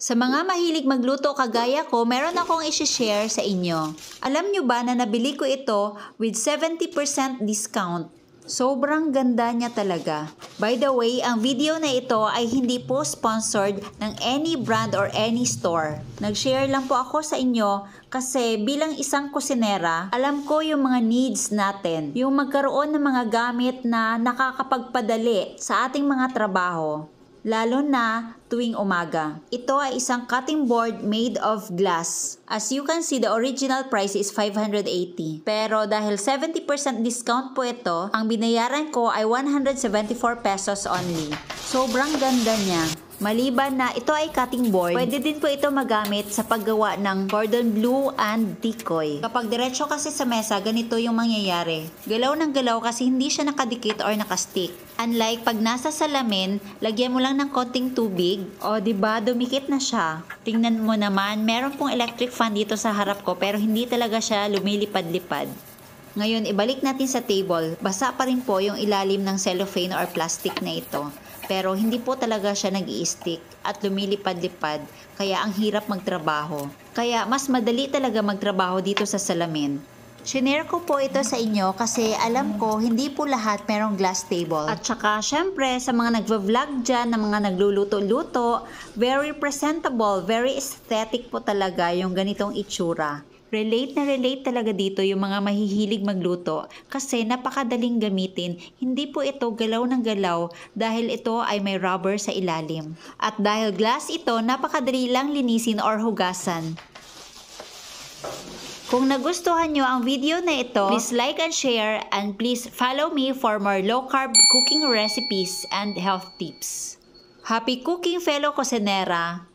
Sa mga mahilig magluto kagaya ko, meron akong i-share sa inyo. Alam nyo ba na nabili ko ito with 70% discount? Sobrang ganda niya talaga. By the way, ang video na ito ay hindi po sponsored ng any brand or any store. Nag-share lang po ako sa inyo kasi bilang isang kusinera, alam ko yung mga needs natin. Yung magkaroon ng mga gamit na nakakapagpadali sa ating mga trabaho. Lalo na tuwing umaga. Ito ay isang cutting board made of glass. As you can see, the original price is 580. Pero dahil 70% discount po ito, ang binayaran ko ay 174 pesos only. Sobrang ganda niya. Maliban na ito ay cutting board, pwede din po ito magamit sa paggawa ng cordon bleu and decoy. Kapag diretso kasi sa mesa, ganito yung mangyayari. Galaw ng galaw kasi hindi siya nakadikit or nakastick. Unlike pag nasa salamin, lagyan mo lang ng konting tubig. O diba, dumikit na siya. Tingnan mo naman, meron pong electric fan dito sa harap ko pero hindi talaga siya lumilipad-lipad. Ngayon, ibalik natin sa table. Basa pa rin po yung ilalim ng cellophane or plastic na ito. Pero hindi po talaga siya nag-i-stick at lumilipad-lipad, kaya ang hirap magtrabaho. Kaya mas madali talaga magtrabaho dito sa salamin. Shinare ko po ito sa inyo kasi alam ko hindi po lahat merong glass table. At saka syempre sa mga nagva-vlog dyan, na mga nagluluto-luto, very presentable, very aesthetic po talaga yung ganitong itsura. Relate na relate talaga dito yung mga mahihilig magluto kasi napakadaling gamitin. Hindi po ito galaw ng galaw dahil ito ay may rubber sa ilalim. At dahil glass ito, napakadali lang linisin or hugasan. Kung nagustuhan nyo ang video na ito, please like and share and please follow me for more low-carb cooking recipes and health tips. Happy cooking, fellow kusinera!